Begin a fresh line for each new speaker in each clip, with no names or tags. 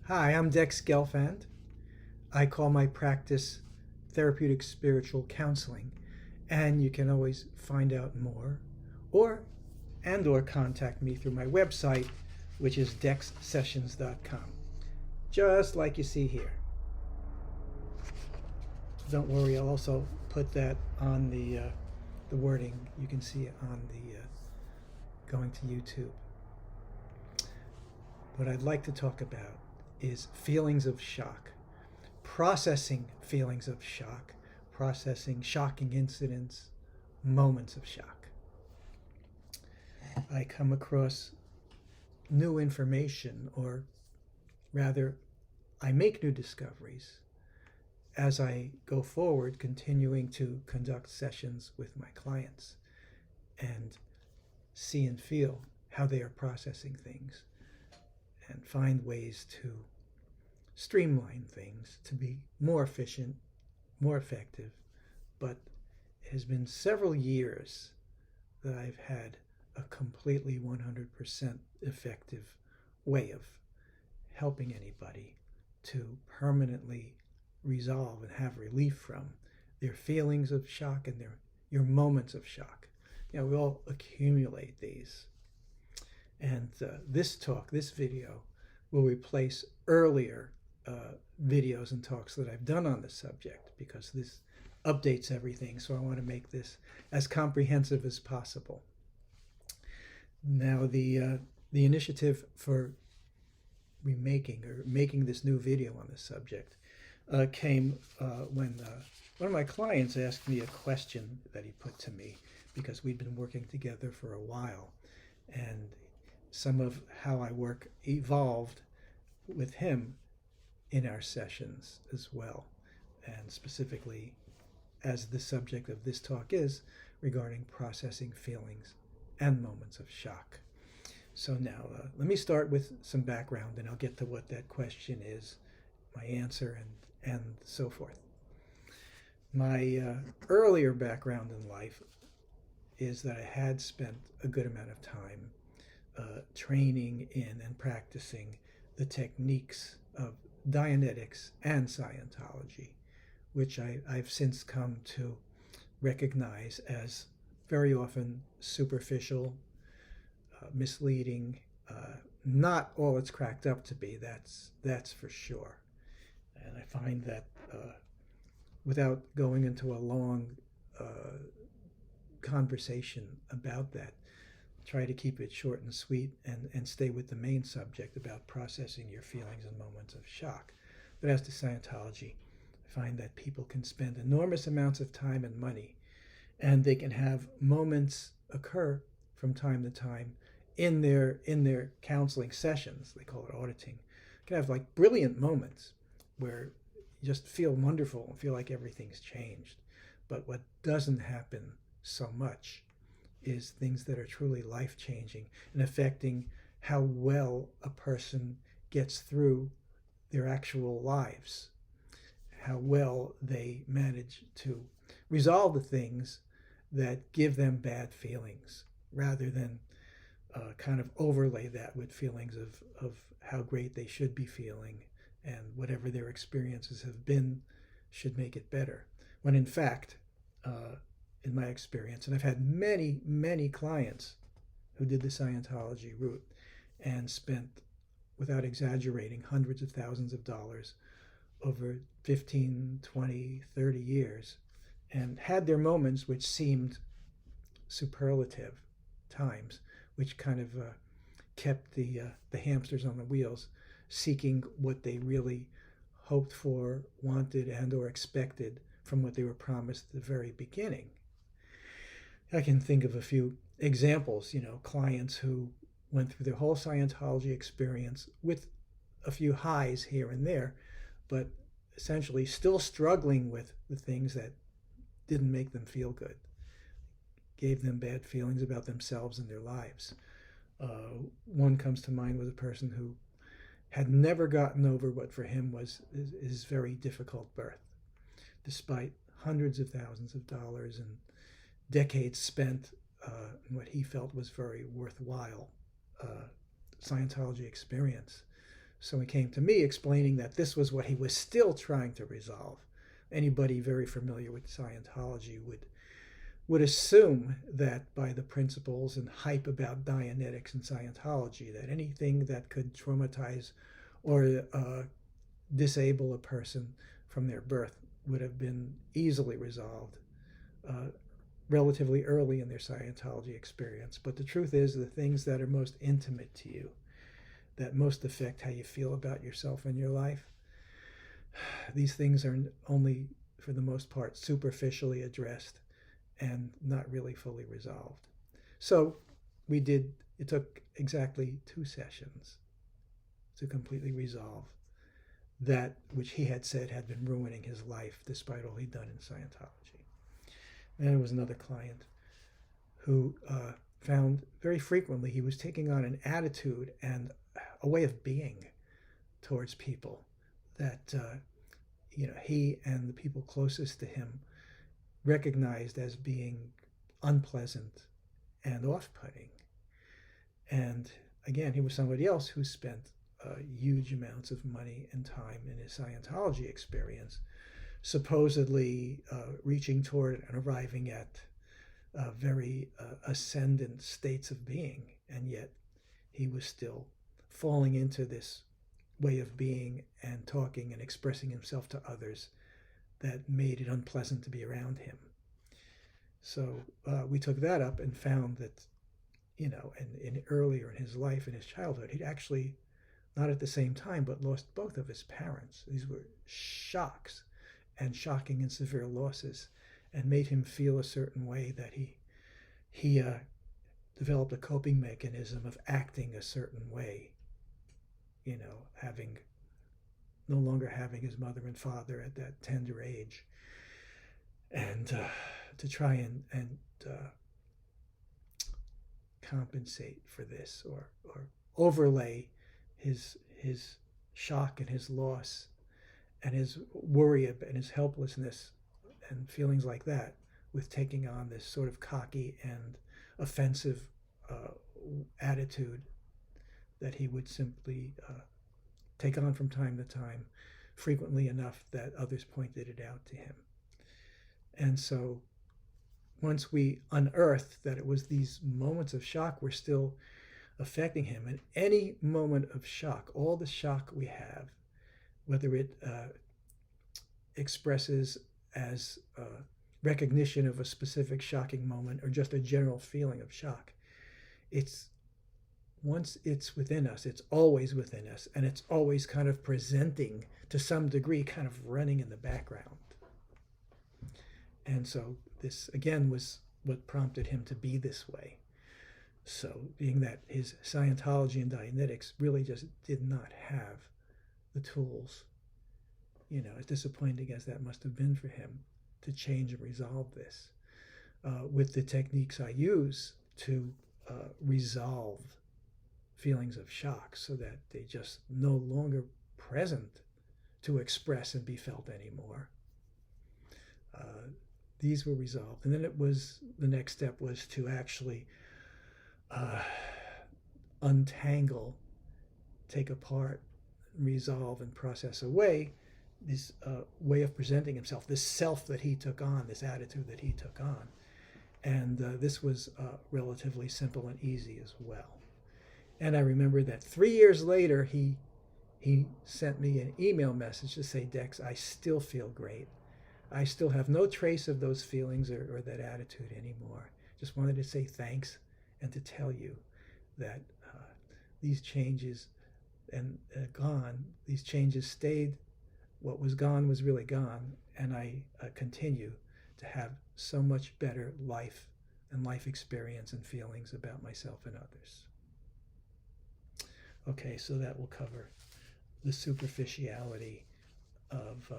Hi, I'm Dex Gelfand. I call my practice Therapeutic Spiritual Counseling, and you can always find out more or contact me through my website, which is dexsessions.com, just like you see here. Don't worry, I'll also put that on the wording. You can see it on the going to YouTube. What I'd like to talk about is feelings of shock, processing feelings of shock, processing shocking incidents, moments of shock. I come across new information, or rather, I make new discoveries as I go forward, continuing to conduct sessions with my clients and see and feel how they are processing things and find ways to streamline things to be more efficient, more effective. But it has been several years that I've had a completely 100% effective way of helping anybody to permanently resolve and have relief from their feelings of shock and your moments of shock. We all accumulate these. And this video, will replace earlier videos and talks that I've done on this subject, because this updates everything. So I want to make this as comprehensive as possible. Now, the initiative for making this new video on this subject came when one of my clients asked me a question that he put to me, because we'd been working together for a while, and some of how I work evolved with him in our sessions as well, and specifically as the subject of this talk is regarding processing feelings and moments of shock. So now let me start with some background, and I'll get to what that question is, my answer, and so forth. My earlier background in life is that I had spent a good amount of time training in and practicing the techniques of Dianetics and Scientology, which I've since come to recognize as very often superficial, misleading, not all it's cracked up to be, that's for sure. And I find that without going into a long conversation about that, try to keep it short and sweet and stay with the main subject about processing your feelings and moments of shock. But as to Scientology, I find that people can spend enormous amounts of time and money, and they can have moments occur from time to time in their counseling sessions. They call it auditing. You can have like brilliant moments where you just feel wonderful and feel like everything's changed. But what doesn't happen so much is things that are truly life-changing and affecting how well a person gets through their actual lives, how well they manage to resolve the things that give them bad feelings, rather than kind of overlay that with feelings of how great they should be feeling, and whatever their experiences have been should make it better. When in fact, in my experience, and I've had many, many clients who did the Scientology route and spent, without exaggerating, hundreds of thousands of dollars over 15, 20, 30 years, and had their moments which seemed superlative times, which kind of kept the hamsters on the wheels, seeking what they really hoped for, wanted, and or expected from what they were promised at the very beginning. I can think of a few examples, clients who went through their whole Scientology experience with a few highs here and there, but essentially still struggling with the things that didn't make them feel good, gave them bad feelings about themselves and their lives. One comes to mind with a person who had never gotten over what for him was his very difficult birth, despite hundreds of thousands of dollars and decades spent in what he felt was very worthwhile Scientology experience. So he came to me explaining that this was what he was still trying to resolve. Anybody very familiar with Scientology would assume that by the principles and hype about Dianetics and Scientology, that anything that could traumatize or disable a person from their birth would have been easily resolved relatively early in their Scientology experience. But the truth is, the things that are most intimate to you, that most affect how you feel about yourself and your life, these things are only, for the most part, superficially addressed and not really fully resolved. So it took exactly 2 sessions to completely resolve that which he had said had been ruining his life despite all he'd done in Scientology. And there was another client who found very frequently he was taking on an attitude and a way of being towards people that he and the people closest to him recognized as being unpleasant and off-putting. And again, he was somebody else who spent huge amounts of money and time in his Scientology experience, supposedly reaching toward and arriving at very ascendant states of being, and yet he was still falling into this way of being and talking and expressing himself to others that made it unpleasant to be around him. So we took that up and found that, in earlier in his life, in his childhood, he'd actually, not at the same time, but lost both of his parents. These were shocks and shocking and severe losses, and made him feel a certain way that he developed a coping mechanism of acting a certain way, no longer having his mother and father at that tender age, and to try and compensate for this or overlay his shock and his loss and his worry and his helplessness and feelings like that with taking on this sort of cocky and offensive attitude that he would simply take on from time to time, frequently enough that others pointed it out to him. And so once we unearthed that it was these moments of shock were still affecting him, and any moment of shock, all the shock we have, whether it expresses as recognition of a specific shocking moment or just a general feeling of shock, once it's within us, it's always within us, and it's always kind of presenting to some degree, kind of running in the background. And so this, again, was what prompted him to be this way. So being that his Scientology and Dianetics really just did not have the tools, as disappointing as that must have been for him, to change and resolve this. With the techniques I use to resolve feelings of shock so that they just no longer present to express and be felt anymore. These were resolved. And then the next step was to actually untangle, take apart, resolve, and process away this way of presenting himself, this self that he took on, this attitude that he took on. And this was relatively simple and easy as well. And I remember that 3 years later, he sent me an email message to say, Dex, I still feel great. I still have no trace of those feelings or that attitude anymore. Just wanted to say thanks and to tell you that these changes these changes stayed. What was gone was really gone, and I continue to have so much better life and life experience and feelings about myself and others. Okay, so that will cover the superficiality of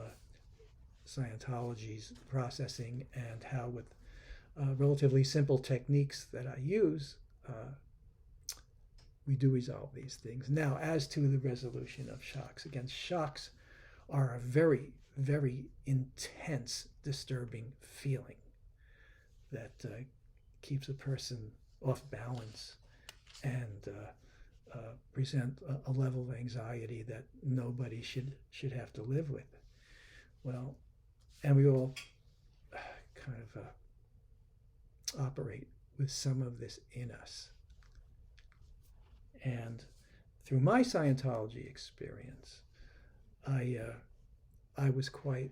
Scientology's processing and how, with relatively simple techniques that I use, we do resolve these things. Now, as to the resolution of shocks, again, shocks are a very, very intense, disturbing feeling that keeps a person off balance and present a level of anxiety that nobody should have to live with. Well, and we all kind of operate with some of this in us. And through my Scientology experience, I was quite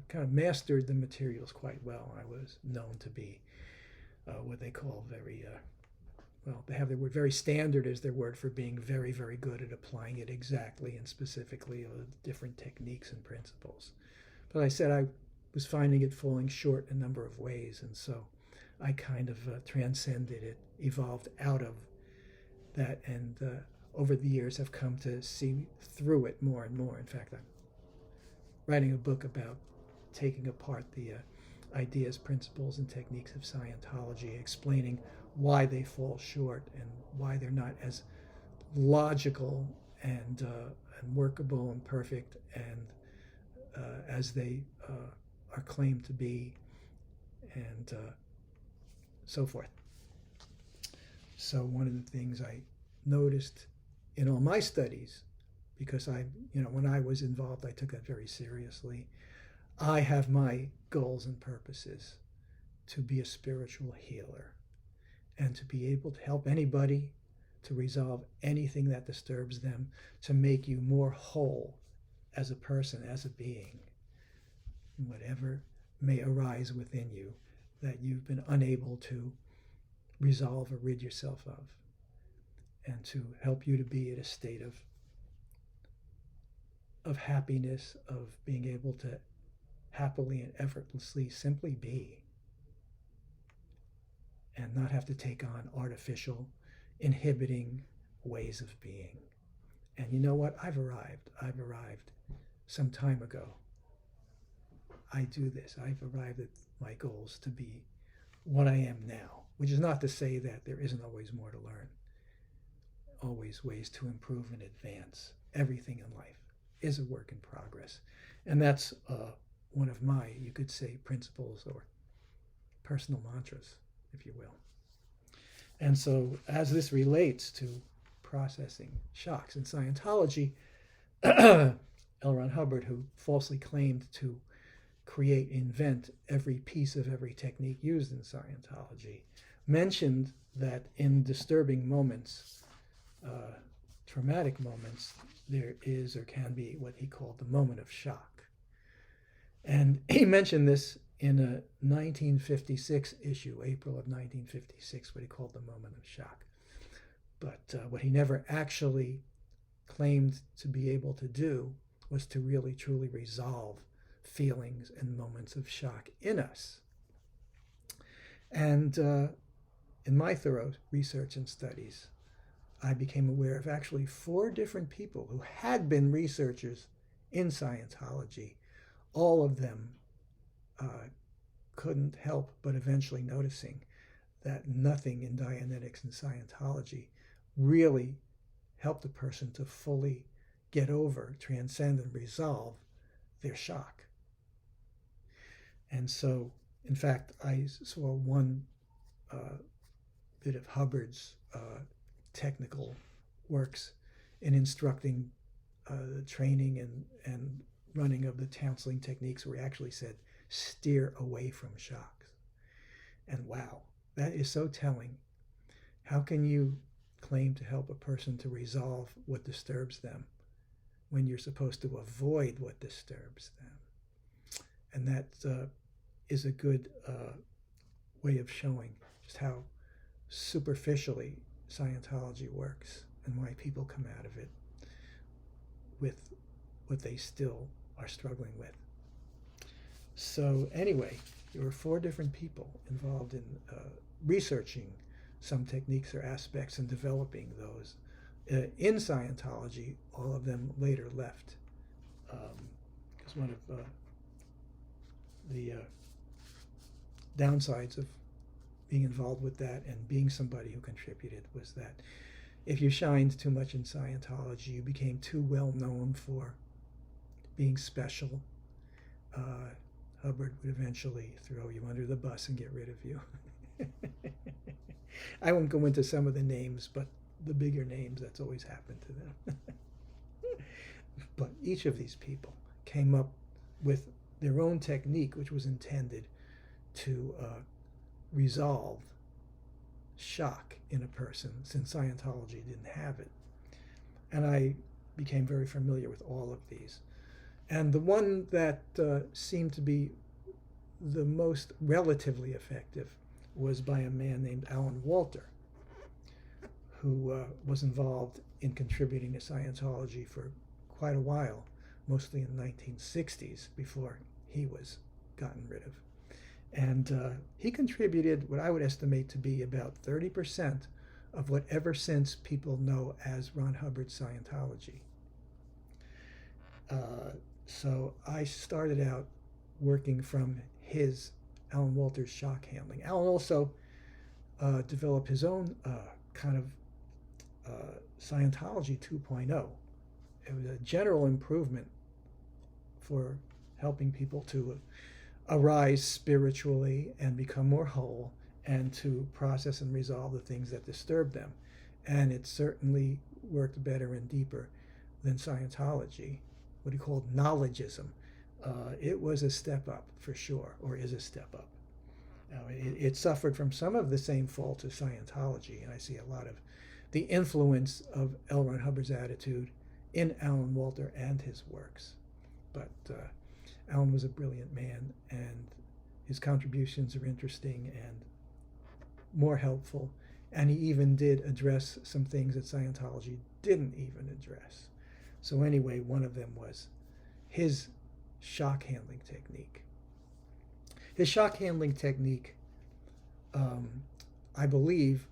kind of mastered the materials quite well. I was known to be what they call very well, they have the word very standard as their word for being very, very good at applying it exactly and specifically, different techniques and principles. But I said I was finding it falling short in a number of ways, and so I kind of transcended it, evolved out of that, and over the years have come to see through it more and more. In fact, I'm writing a book about taking apart the ideas, principles, and techniques of Scientology, explaining why they fall short and why they're not as logical and workable and perfect and as they are claimed to be, and so forth. So one of the things I noticed in all my studies, because when I was involved, I took that very seriously. I have my goals and purposes to be a spiritual healer and to be able to help anybody to resolve anything that disturbs them, to make you more whole as a person, as a being, whatever may arise within you that you've been unable to resolve or rid yourself of, and to help you to be at a state of happiness, of being able to happily and effortlessly simply be, and not have to take on artificial, inhibiting ways of being. And you know what? I've arrived some time ago. I do this. I've arrived at my goals to be what I am now, which is not to say that there isn't always more to learn, always ways to improve and advance. Everything in life is a work in progress. And that's one of my, you could say, principles or personal mantras, if you will. And so as this relates to processing shocks in Scientology, L. Ron Hubbard, who falsely claimed to invent every piece of every technique used in Scientology, mentioned that in disturbing moments, traumatic moments, there is or can be what he called the moment of shock. And he mentioned this in a 1956 issue, April of 1956, what he called the moment of shock. But what he never actually claimed to be able to do was to really, truly resolve feelings and moments of shock in us. And in my thorough research and studies, I became aware of actually 4 different people who had been researchers in Scientology. All of them couldn't help but eventually noticing that nothing in Dianetics and Scientology really helped a person to fully get over, transcend, and resolve their shock. And so, in fact, I saw one bit of Hubbard's technical works in instructing the training and running of the counseling techniques, where he actually said, steer away from shocks. And wow, that is so telling. How can you claim to help a person to resolve what disturbs them when you're supposed to avoid what disturbs them? And that is a good way of showing just how superficially Scientology works and why people come out of it with what they still are struggling with. So anyway, there were 4 different people involved in researching some techniques or aspects and developing those. In Scientology, all of them later left, because one of the downsides of being involved with that and being somebody who contributed was that if you shined too much in Scientology, you became too well known for being special. Hubbard would eventually throw you under the bus and get rid of you. I won't go into some of the names, but the bigger names, that's always happened to them. But each of these people came up with their own technique, which was intended to resolve shock in a person, since Scientology didn't have it. And I became very familiar with all of these. And the one that seemed to be the most relatively effective was by a man named Alan Walter, who was involved in contributing to Scientology for quite a while, mostly in the 1960s, before he was gotten rid of. And he contributed what I would estimate to be about 30% of what ever since people know as Ron Hubbard's Scientology. So I started out working from his, Alan Walter's, shock handling. Alan also developed his own kind of Scientology 2.0. It was a general improvement for helping people to arise spiritually and become more whole, and to process and resolve the things that disturb them. And it certainly worked better and deeper than Scientology, what he called knowledgeism. It was a step up for sure, or is a step up. It suffered from some of the same faults as Scientology, and I see a lot of the influence of L. Ron Hubbard's attitude in Alan Walter and his works. But Alan was a brilliant man, and his contributions are interesting and more helpful, and he even did address some things that Scientology didn't even address. So anyway, one of them was his shock handling technique. His shock handling technique, I believe,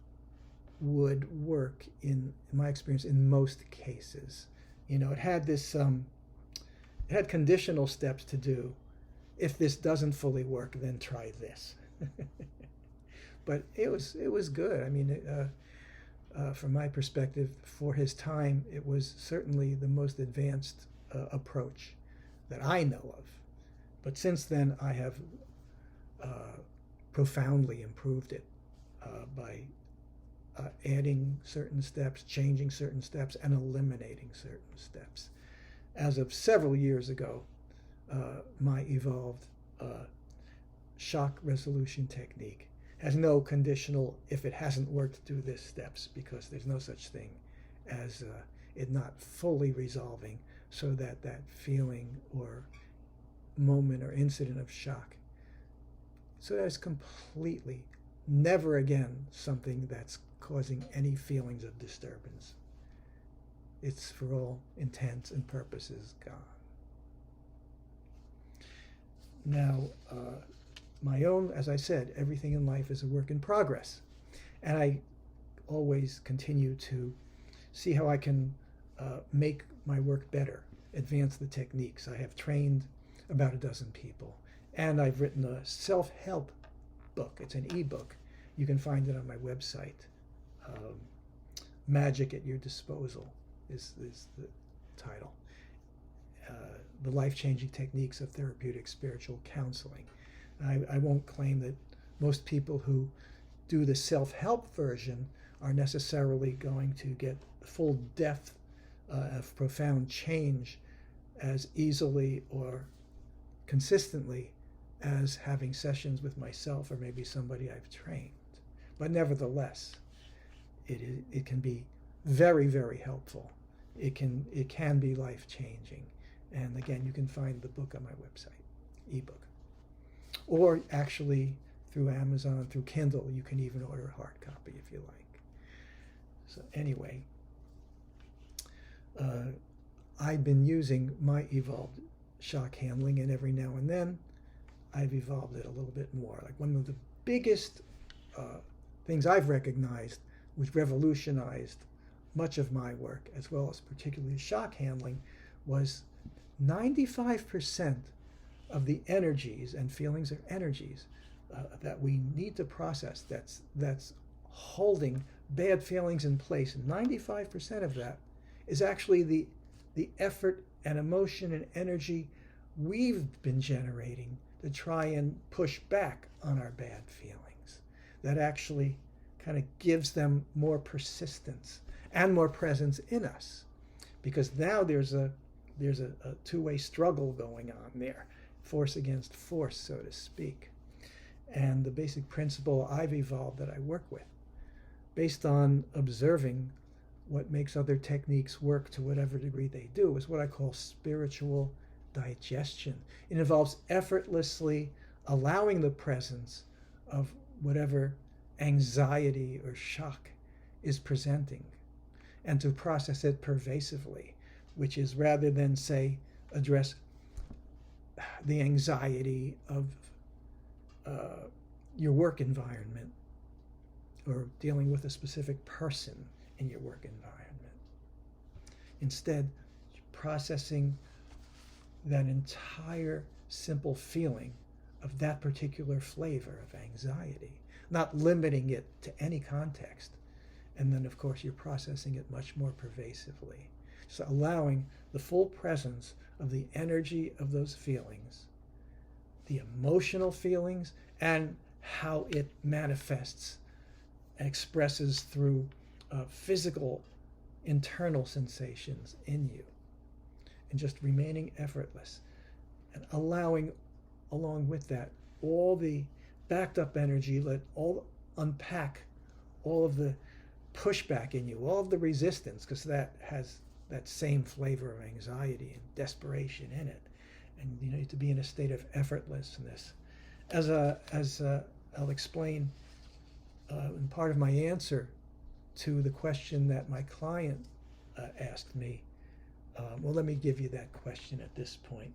would work, in my experience, in most cases. You know, it had this, it had conditional steps to do. If this doesn't fully work, then try this. But it was good. I mean, from my perspective, for his time, it was certainly the most advanced approach that I know of. But since then, I have profoundly improved it by adding certain steps, changing certain steps, and eliminating certain steps. As of several years ago, my evolved shock resolution technique has no conditional, if it hasn't worked, do this steps, because there's no such thing as it not fully resolving, so that that feeling or moment or incident of shock, so that it's completely, never again, something that's causing any feelings of disturbance. It's, for all intents and purposes, gone. Now, my own, as I said, everything in life is a work in progress. And I always continue to see how I can make my work better, advance the techniques. I have trained about a dozen people. And I've written a self-help book. It's an ebook. You can find it on my website. Magic at Your Disposal is the title. The Life-Changing Techniques of Therapeutic Spiritual Counseling. I won't claim that most people who do the self-help version are necessarily going to get the full depth of profound change as easily or consistently as having sessions with myself or maybe somebody I've trained. But nevertheless, it can be very, very helpful. It can be life-changing. And again, you can find the book on my website, ebook. Or actually through Amazon, through Kindle, you can even order a hard copy if you like. So anyway, I've been using my evolved shock handling, and every now and then I've evolved it a little bit more. Like one of the biggest things I've recognized, which revolutionized much of my work, as well as particularly shock handling, was 95% of the energies and feelings are energies that we need to process, that's holding bad feelings in place. 95% of that is actually the effort and emotion and energy we've been generating to try and push back on our bad feelings. That actually kind of gives them more persistence. and more presence in us, because now there's a two-way struggle going on there, force against force, so to speak. And the basic principle I've evolved that I work with, based on observing what makes other techniques work to whatever degree they do, is what I call spiritual digestion. It involves effortlessly allowing the presence of whatever anxiety or shock is presenting, and to process it pervasively, which is, rather than, say, address the anxiety of your work environment or dealing with a specific person in your work environment. Instead, processing that entire simple feeling of that particular flavor of anxiety, not limiting it to any context. And then, of course, you're processing it much more pervasively. So allowing the full presence of the energy of those feelings, the emotional feelings, and how it manifests and expresses through physical internal sensations in you, and just remaining effortless and allowing, along with that, all the backed up energy, unpack all of the pushback in you, all of the resistance, because that has that same flavor of anxiety and desperation in it. And you need to be in a state of effortlessness. As I'll explain in part of my answer to the question that my client asked me. Well, let me give you that question at this point.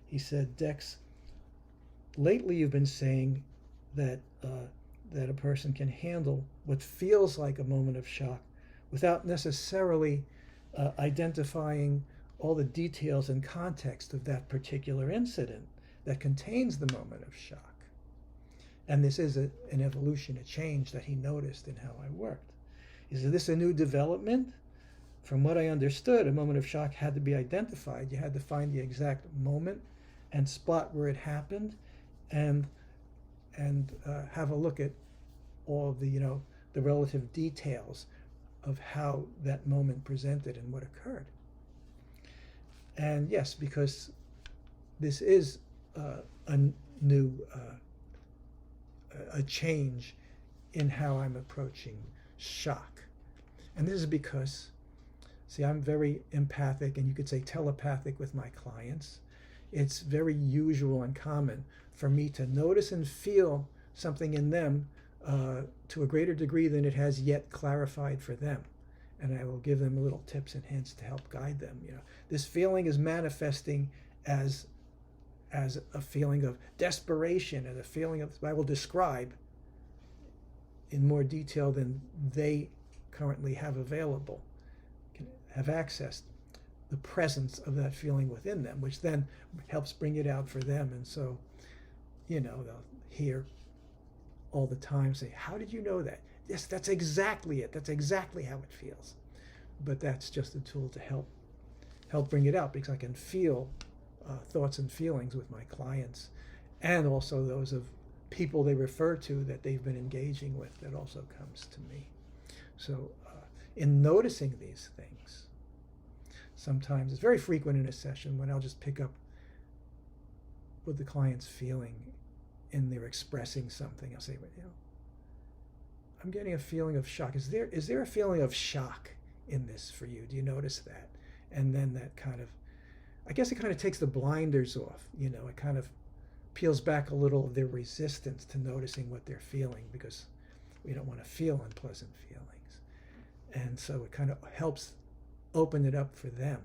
He said, Dex, lately you've been saying that that a person can handle what feels like a moment of shock without necessarily identifying all the details and context of that particular incident that contains the moment of shock. And this is an evolution, a change that he noticed in how I worked. Is this a new development? From what I understood, a moment of shock had to be identified. You had to find the exact moment and spot where it happened, and have a look at all of the the relative details of how that moment presented and what occurred. And yes, because this is a new a change in how I'm approaching shock. And this is because, see, I'm very empathic, and you could say telepathic with my clients. It's very usual and common for me to notice and feel something in them to a greater degree than it has yet clarified for them. And I will give them little tips and hints to help guide them. This feeling is manifesting as a feeling of desperation, and a feeling of, I will describe in more detail than they currently have available, can have accessed the presence of that feeling within them, which then helps bring it out for them. And so, they'll hear all the time say, how did you know that? Yes, that's exactly it. That's exactly how it feels. But that's just a tool to help bring it out, because I can feel thoughts and feelings with my clients, and also those of people they refer to that they've been engaging with. That also comes to me. So in noticing these things, sometimes it's very frequent in a session when I'll just pick up what the client's feeling and they're expressing something. I'll say, I'm getting a feeling of shock. Is there a feeling of shock in this for you? Do you notice that? And then that kind of, I guess it kind of takes the blinders off. It kind of peels back a little of their resistance to noticing what they're feeling, because we don't want to feel unpleasant feelings. And so it kind of helps open it up for them.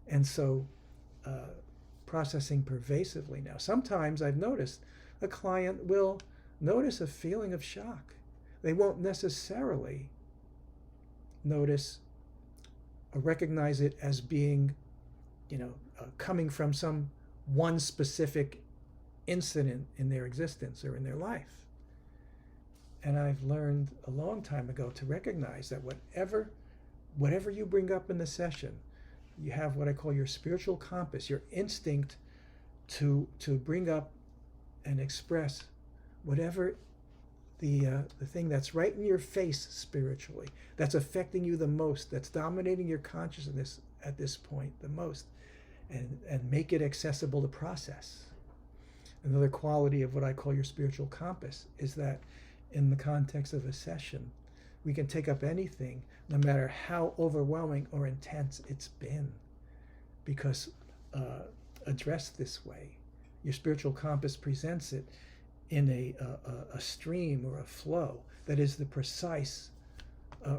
And so processing pervasively now. Sometimes I've noticed a client will notice a feeling of shock. They won't necessarily notice or recognize it as being, coming from some one specific incident in their existence or in their life. And I've learned a long time ago to recognize that whatever you bring up in the session, you have what I call your spiritual compass, your instinct to bring up and express whatever the thing that's right in your face spiritually, that's affecting you the most, that's dominating your consciousness at this point the most, and make it accessible to process. Another quality of what I call your spiritual compass is that in the context of a session, we can take up anything, no matter how overwhelming or intense it's been, because addressed this way, your spiritual compass presents it in a stream or a flow that is the precise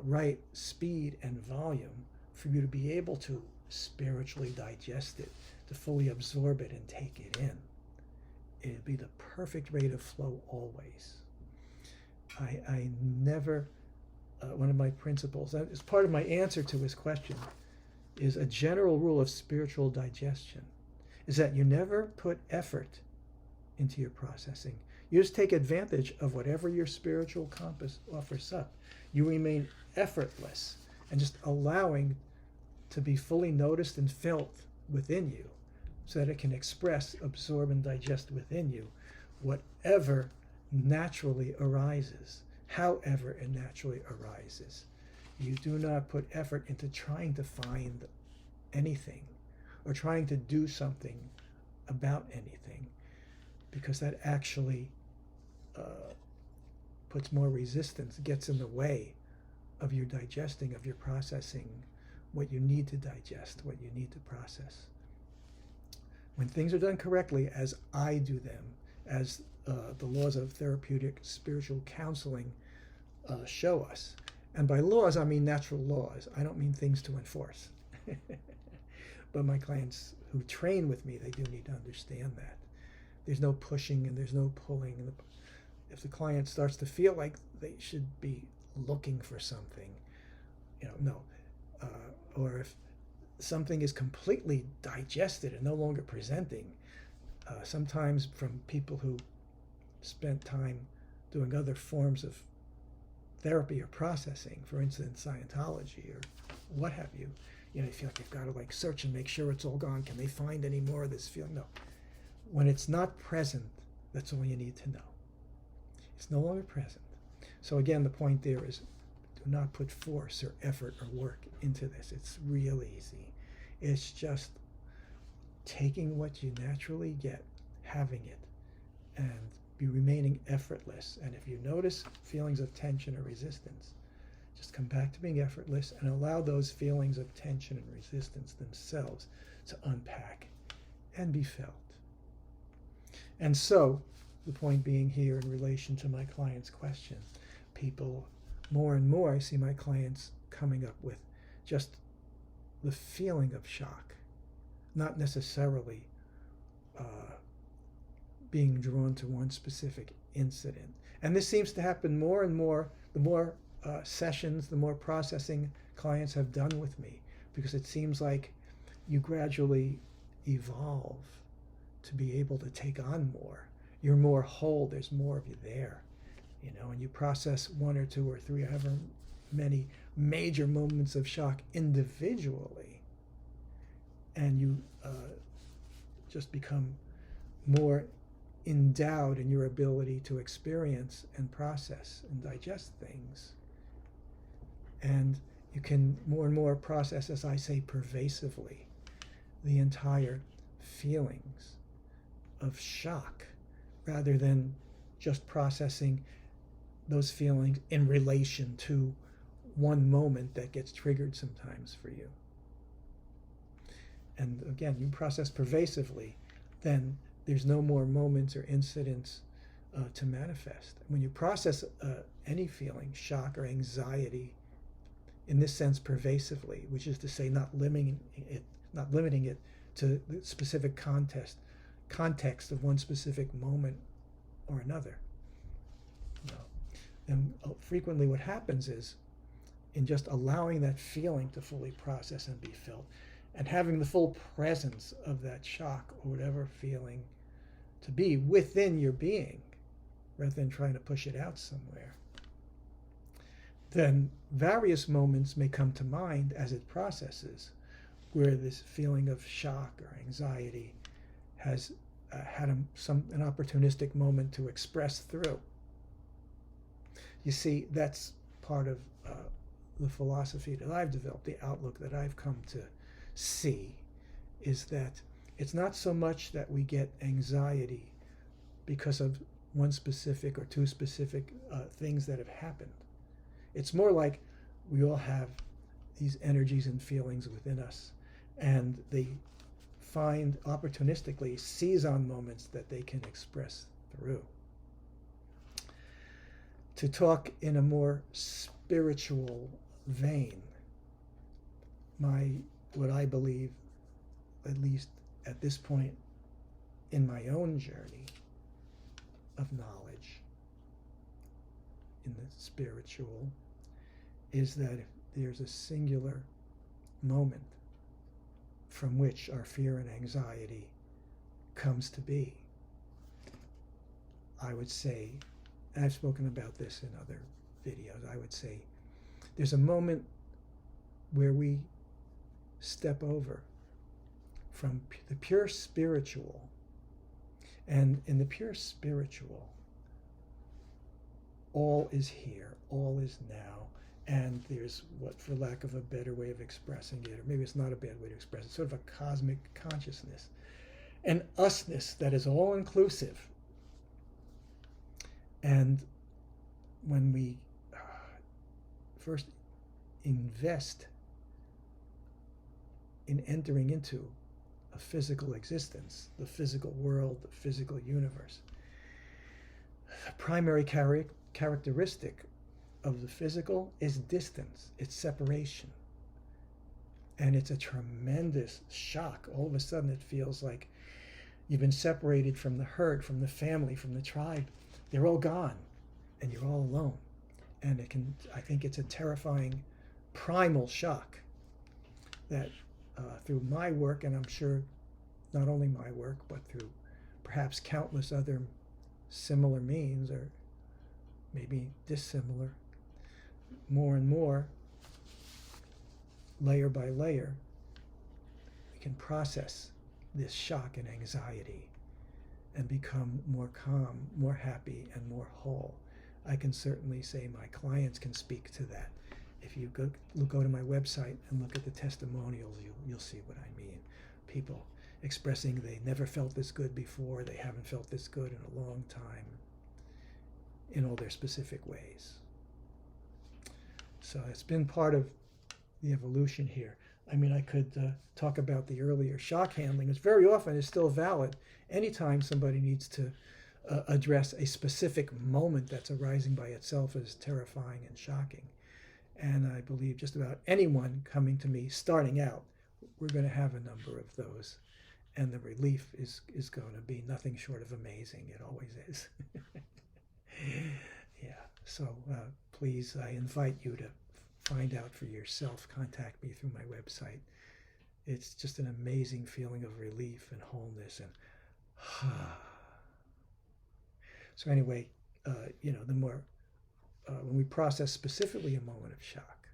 right speed and volume for you to be able to spiritually digest it, to fully absorb it and take it in. It'd be the perfect rate of flow always. I never, one of my principles, as part of my answer to his question, is a general rule of spiritual digestion, is that you never put effort into your processing. You just take advantage of whatever your spiritual compass offers up. You remain effortless and just allowing to be fully noticed and felt within you so that it can express, absorb, and digest within you whatever naturally arises, however it naturally arises. You do not put effort into trying to find anything or trying to do something about anything, because that actually puts more resistance, gets in the way of your digesting, of your processing what you need to digest, what you need to process. When things are done correctly, as I do them, as the laws of therapeutic spiritual counseling show us, and by laws I mean natural laws, I don't mean things to enforce. But my clients who train with me, they do need to understand that. There's no pushing and there's no pulling. If the client starts to feel like they should be looking for something, no. Or if something is completely digested and no longer presenting, sometimes from people who spent time doing other forms of therapy or processing, for instance, Scientology or what have you, you feel like you've got to search and make sure it's all gone. Can they find any more of this feeling? No. When it's not present, that's all you need to know. It's no longer present. So again, the point there is, do not put force or effort or work into this. It's real easy. It's just taking what you naturally get, having it, and be remaining effortless. And if you notice feelings of tension or resistance, just come back to being effortless and allow those feelings of tension and resistance themselves to unpack and be felt. And so, the point being here in relation to my client's question, people, more and more, I see my clients coming up with just the feeling of shock, not necessarily being drawn to one specific incident. And this seems to happen more and more, the more sessions, the more processing clients have done with me, because it seems like you gradually evolve to be able to take on more. You're more whole, there's more of you there, and you process one or two or three, however many major moments of shock individually, and you just become more endowed in your ability to experience and process and digest things. And you can more and more process, as I say, pervasively, the entire feelings of shock, rather than just processing those feelings in relation to one moment that gets triggered sometimes for you. And again, you process pervasively, then there's no more moments or incidents to manifest. When you process any feeling, shock or anxiety, in this sense pervasively, which is to say not limiting it to the specific context of one specific moment or another. And frequently what happens is, in just allowing that feeling to fully process and be felt, and having the full presence of that shock or whatever feeling to be within your being, rather than trying to push it out somewhere, then various moments may come to mind as it processes, where this feeling of shock or anxiety has had an opportunistic moment to express through. You see, that's part of the philosophy that I've developed, the outlook that I've come to see, is that it's not so much that we get anxiety because of one specific or two specific things that have happened. It's more like we all have these energies and feelings within us, and they find opportunistically, seize on moments that they can express through. To talk in a more spiritual vein, what I believe, at least at this point in my own journey of knowledge in the spiritual, is that if there's a singular moment from which our fear and anxiety comes to be, I would say, and I've spoken about this in other videos, I would say there's a moment where we step over from the pure spiritual, and in the pure spiritual, all is here, all is now, and there's what, for lack of a better way of expressing it, or maybe it's not a bad way to express it, sort of a cosmic consciousness, an usness that is all inclusive. And when we first invest in entering into a physical existence, the physical world, the physical universe, the primary characteristic of the physical is distance, it's separation. And it's a tremendous shock. All of a sudden it feels like you've been separated from the herd, from the family, from the tribe. They're all gone, and you're all alone. And I think it's a terrifying primal shock that through my work, and I'm sure not only my work, but through perhaps countless other similar means, or maybe dissimilar, more and more, layer by layer, we can process this shock and anxiety and become more calm, more happy, and more whole. I can certainly say my clients can speak to that. If you go to my website and look at the testimonials, you'll see what I mean. People expressing they never felt this good before, they haven't felt this good in a long time, in all their specific ways. So it's been part of the evolution here. I mean, I could talk about the earlier shock handling, which very often is still valid anytime somebody needs to address a specific moment that's arising by itself as terrifying and shocking. And I believe just about anyone coming to me starting out, we're going to have a number of those. And the relief is going to be nothing short of amazing. It always is. Yeah. So please, I invite you to find out for yourself. Contact me through my website. It's just an amazing feeling of relief and wholeness. And so anyway, the more when we process specifically a moment of shock,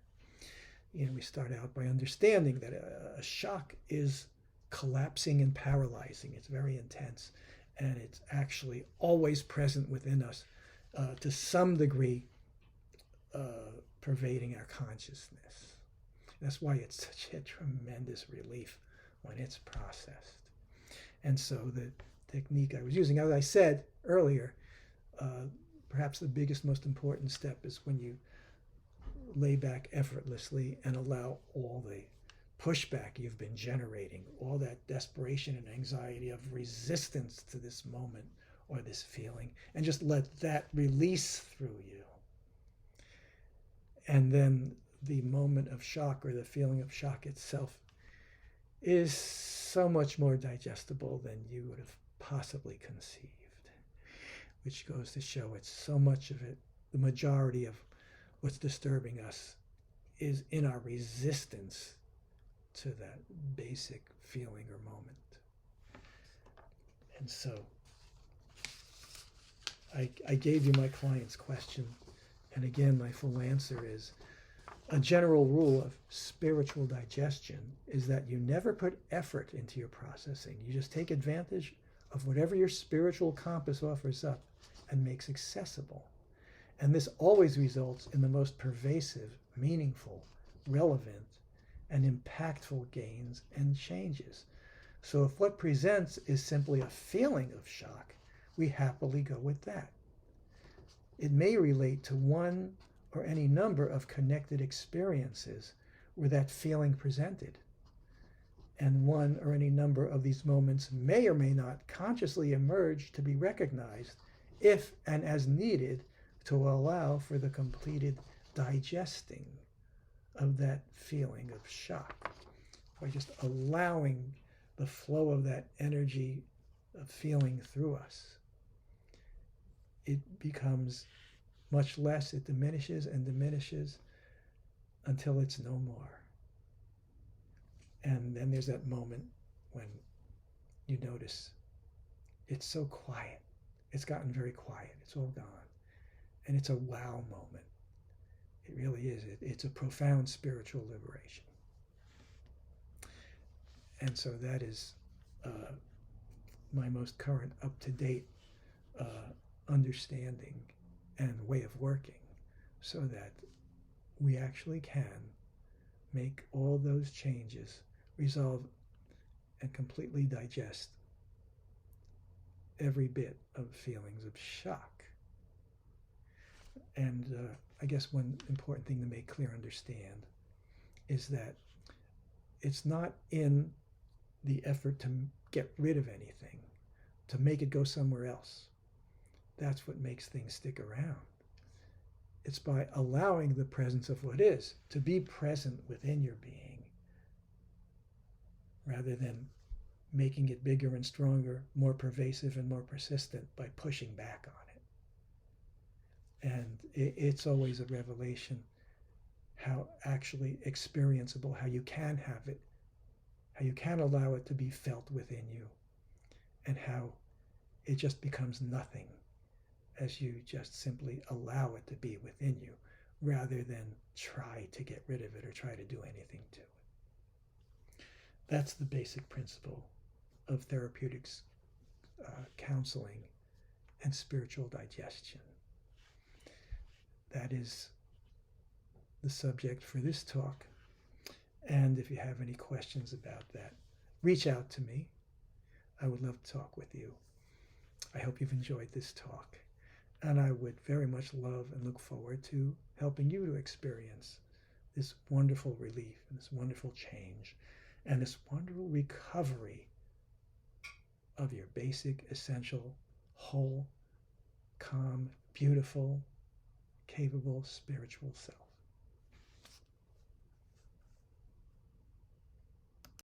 we start out by understanding that a shock is collapsing and paralyzing. It's very intense, and it's actually always present within us to some degree, pervading our consciousness. That's why it's such a tremendous relief when it's processed. And so the technique I was using, as I said earlier, perhaps the biggest, most important step is when you lay back effortlessly and allow all the pushback you've been generating, all that desperation and anxiety of resistance to this moment or this feeling, and just let that release through you. And then the moment of shock, or the feeling of shock itself, is so much more digestible than you would have possibly conceived, which goes to show it's so much of it, the majority of what's disturbing us is in our resistance to that basic feeling or moment. And so I gave you my client's question, and again, my full answer is, a general rule of spiritual digestion is that you never put effort into your processing. You just take advantage of whatever your spiritual compass offers up and makes accessible. And this always results in the most pervasive, meaningful, relevant, and impactful gains and changes. So if what presents is simply a feeling of shock, we happily go with that. It may relate to one or any number of connected experiences where that feeling presented. And one or any number of these moments may or may not consciously emerge to be recognized if and as needed to allow for the completed digesting of that feeling of shock. By just allowing the flow of that energy of feeling through us, it becomes much less, it diminishes and diminishes until it's no more. And then there's that moment when you notice it's so quiet. It's gotten very quiet. It's all gone. And it's a wow moment. It really is. It's a profound spiritual liberation. And so that is my most current up-to-date understanding and way of working, so that we actually can make all those changes, resolve and completely digest every bit of feelings of shock. And I guess one important thing to make clear, understand, is that it's not in the effort to get rid of anything, to make it go somewhere else. That's what makes things stick around. It's by allowing the presence of what is to be present within your being, rather than making it bigger and stronger, more pervasive and more persistent by pushing back on it. And it's always a revelation how actually experienceable, how you can have it, how you can allow it to be felt within you, and how it just becomes nothing as you just simply allow it to be within you, rather than try to get rid of it or try to do anything to it. That's the basic principle of therapeutics, counseling, and spiritual digestion. That is the subject for this talk. And if you have any questions about that, reach out to me. I would love to talk with you. I hope you've enjoyed this talk. And I would very much love and look forward to helping you to experience this wonderful relief and this wonderful change and this wonderful recovery of your basic, essential, whole, calm, beautiful, capable spiritual self.